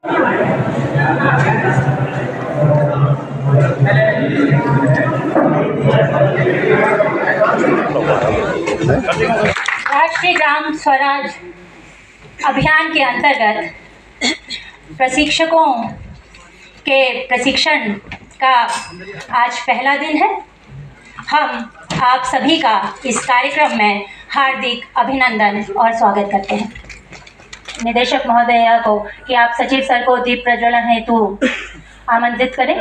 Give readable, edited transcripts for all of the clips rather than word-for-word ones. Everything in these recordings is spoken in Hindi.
राष्ट्रीय ग्राम स्वराज अभियान के अंतर्गत प्रशिक्षकों के प्रशिक्षण का आज पहला दिन है। हम आप सभी का इस कार्यक्रम में हार्दिक अभिनंदन और स्वागत करते हैं। निदेशक महोदया को कि आप सचिव सर को दीप प्रज्वलन हेतु आमंत्रित करें।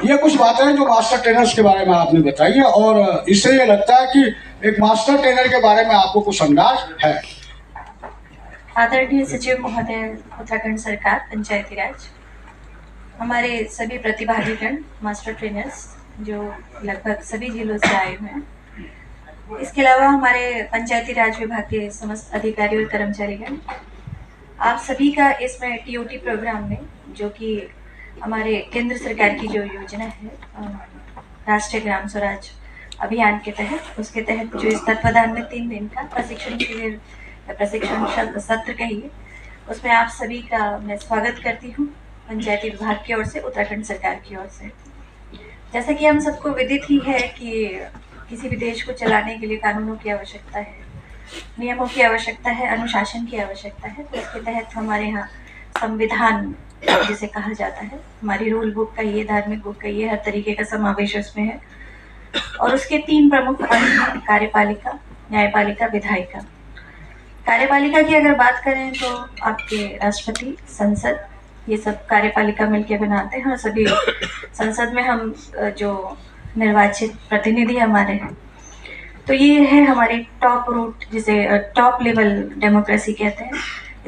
ये कुछ बातें जो मास्टर ट्रेनर्स के बारे में आपने बताई है और इससे ये लगता है कि एक मास्टर ट्रेनर के बारे में आपको कुछ अंदाज है। आदरणीय सचिव महोदय, उत्तराखंड सरकार पंचायती राज, हमारे सभी प्रतिभागीगण मास्टर ट्रेनर्स जो लगभग सभी जिलों से आए हुए हैं, इसके अलावा हमारे पंचायती राज विभाग के समस्त अधिकारी और कर्मचारीगण, आप सभी का इसमें टीओटी प्रोग्राम में, जो कि हमारे केंद्र सरकार की जो योजना है राष्ट्रीय ग्राम स्वराज अभियान के तहत, उसके तहत जो इस तत्वाधान में 3 दिन का प्रशिक्षण शिविर, प्रशिक्षण सत्र कहिए, उसमें आप सभी का मैं स्वागत करती हूँ पंचायती विभाग की ओर से, उत्तराखंड सरकार की ओर से। जैसा कि हम सबको विदित ही है कि किसी भी देश को चलाने के लिए कानूनों की आवश्यकता है, नियमों की आवश्यकता है, अनुशासन की आवश्यकता है। तो इसके तहत हमारे यहाँ संविधान जिसे कहा जाता है, हमारी रूल बुक का ये, धार्मिक बुक का ये, हर तरीके का समावेश उसमें है। और उसके 3 प्रमुख अंग हैं, कार्यपालिका, न्यायपालिका, विधायिका। कार्यपालिका की अगर बात करें तो आपके राष्ट्रपति, संसद, ये सब कार्यपालिका मिलकर बनाते हैं और सभी संसद में हम जो निर्वाचित प्रतिनिधि हमारे हैं, तो ये है हमारी टॉप रूट, जिसे टॉप लेवल डेमोक्रेसी कहते हैं।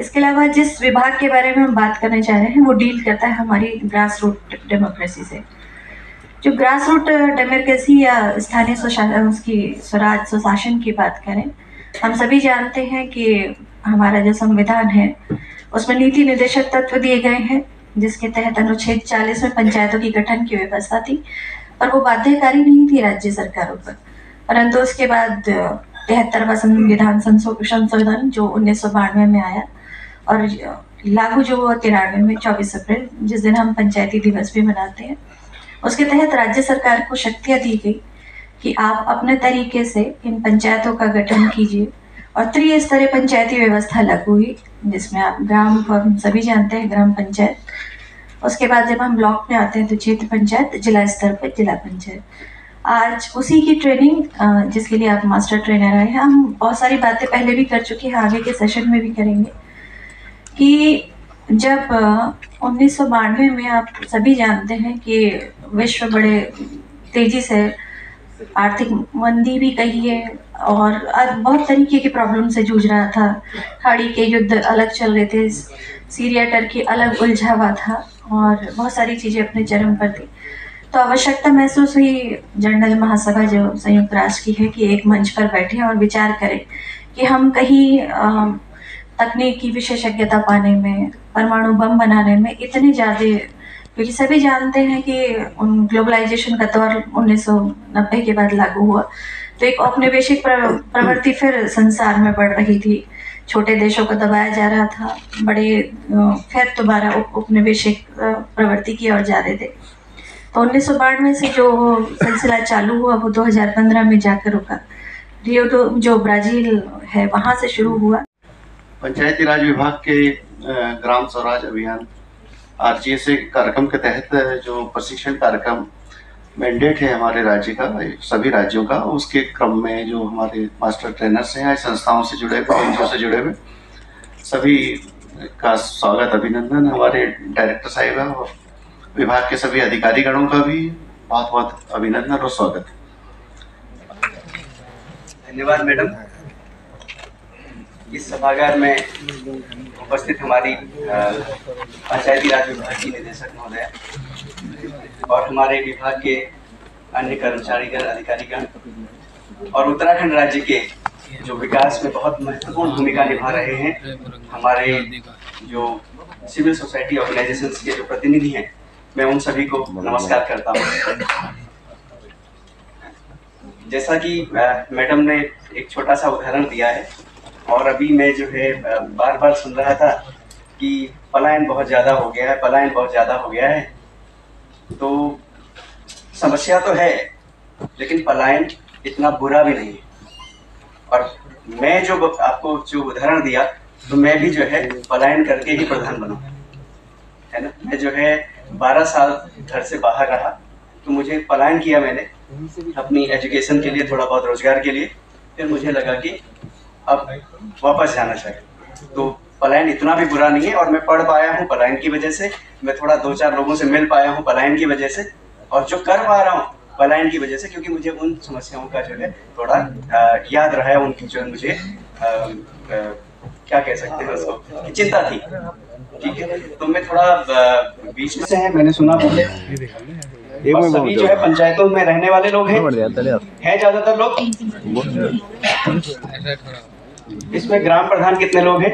इसके अलावा जिस विभाग के बारे में हम बात करने जा रहे हैं वो डील करता है हमारी ग्रास रूट डेमोक्रेसी से। जो ग्रास रूट डेमोक्रेसी या स्थानीय स्वराज सुशासन की बात करें, हम सभी जानते हैं कि हमारा जो संविधान है उसमें नीति निर्देशक तत्व दिए गए हैं, जिसके तहत अनुच्छेद 40 में पंचायतों की गठन की व्यवस्था थी, और वो बाध्यकारी नहीं थी राज्य सरकारों पर। परंतु उसके बाद 73वां संविधान संशोधन जो 1992 में आया और लागू जो हुआ 93 में 24 अप्रैल, जिस दिन हम पंचायती दिवस भी मनाते हैं, उसके तहत राज्य सरकार को शक्तियां दी गई कि आप अपने तरीके से इन पंचायतों का गठन कीजिए। और त्रिस्तरीय पंचायती व्यवस्था लागू हुई, जिसमें आप ग्राम को हम सभी जानते हैं, ग्राम पंचायत, उसके बाद जब हम ब्लॉक में आते हैं तो क्षेत्र पंचायत, जिला स्तर पर जिला पंचायत। आज उसी की ट्रेनिंग जिसके लिए आप मास्टर ट्रेनर आए हैं, हम बहुत सारी बातें पहले भी कर चुके हैं, आगे के सेशन में भी करेंगे। कि जब 1992 में आप सभी जानते हैं कि विश्व बड़े तेजी से आर्थिक मंदी भी कहिए और बहुत तरीके की प्रॉब्लम से जूझ रहा था, खाड़ी के युद्ध अलग चल रहे थे, सीरिया टर्की अलग उलझा हुआ था और बहुत सारी चीज़ें अपने चरम पर थी। तो आवश्यकता महसूस हुई जनरल महासभा जो संयुक्त राष्ट्र की है कि एक मंच पर बैठे और विचार करें कि हम कहीं तकनीकी विशेषज्ञता पाने में, परमाणु बम बनाने में इतने ज़्यादा, क्योंकि सभी जानते हैं कि ग्लोबलाइजेशन का दौर 1990 के बाद लागू हुआ, तो एक औपनिवेशिक प्रवृत्ति फिर संसार में बढ़ रही थी, छोटे देशों को दबाया जा रहा था, बड़े फिर दोबारा उपनिवेशिक प्रवृत्ति की ओर जा रहे थे। तो 1992 से जो सिलसिला चालू हुआ वो 2015 में जाकर रुका। रियो जो ब्राज़ील है वहाँ से शुरू हुआ। पंचायती राज विभाग के ग्राम स्वराज अभियान RGSA कार्यक्रम के तहत जो प्रशिक्षण कार्यक्रम मैंडेट है हमारे राज्य का, सभी राज्यों का, उसके क्रम में जो हमारे मास्टर ट्रेनर्स हैं, संस्थाओं से जुड़े हुए, एनजीओ से जुड़े हुए, सभी का स्वागत, अभिनंदन। हमारे डायरेक्टर साहिबा और विभाग के सभी अधिकारीगणों का भी बहुत बहुत अभिनंदन और स्वागत। धन्यवाद मैडम। इस सभागार में उपस्थित हमारी पंचायती राज विभाग की निदेशक महोदया और हमारे विभाग के अन्य कर्मचारीगण, अधिकारीगण और उत्तराखंड राज्य के जो विकास में बहुत महत्वपूर्ण भूमिका निभा रहे हैं। हमारे जो सिविल सोसाइटी ऑर्गेनाइजेशंस के जो प्रतिनिधि हैं, मैं उन सभी को नमस्कार करता हूँ। जैसा कि मैडम ने एक छोटा सा उदाहरण दिया है, और अभी मैं जो है बार बार सुन रहा था कि पलायन बहुत ज़्यादा हो गया है, पलायन बहुत ज़्यादा हो गया है। तो समस्या तो है, लेकिन पलायन इतना बुरा भी नहीं है। और मैं जो आपको जो उदाहरण दिया, तो मैं भी जो है पलायन करके ही प्रधान बना, है ना। मैं जो है 12 साल घर से बाहर रहा, तो मुझे पलायन किया मैंने अपनी एजुकेशन के लिए, थोड़ा बहुत रोजगार के लिए। फिर मुझे लगा कि अब वापस जाना चाहिए। तो पलायन इतना भी बुरा नहीं है, और मैं पढ़ पाया हूँ पलायन की वजह से, मैं थोड़ा 2-4 लोगों से मिल पाया हूँ पलायन की वजह से, और जो कर पा रहा हूँ पलायन की वजह से, क्योंकि मुझे उन समस्याओं का जो है थोड़ा याद रहा है, उनकी जो मुझे क्या कह सकते हैं उसको, चिंता थी। ठीक है, तो मैं थोड़ा बीच में से है, मैंने सुना पहले, और सभी जो है पंचायतों में रहने वाले लोग हैं ज्यादातर लोग। इसमें ग्राम प्रधान कितने लोग हैं?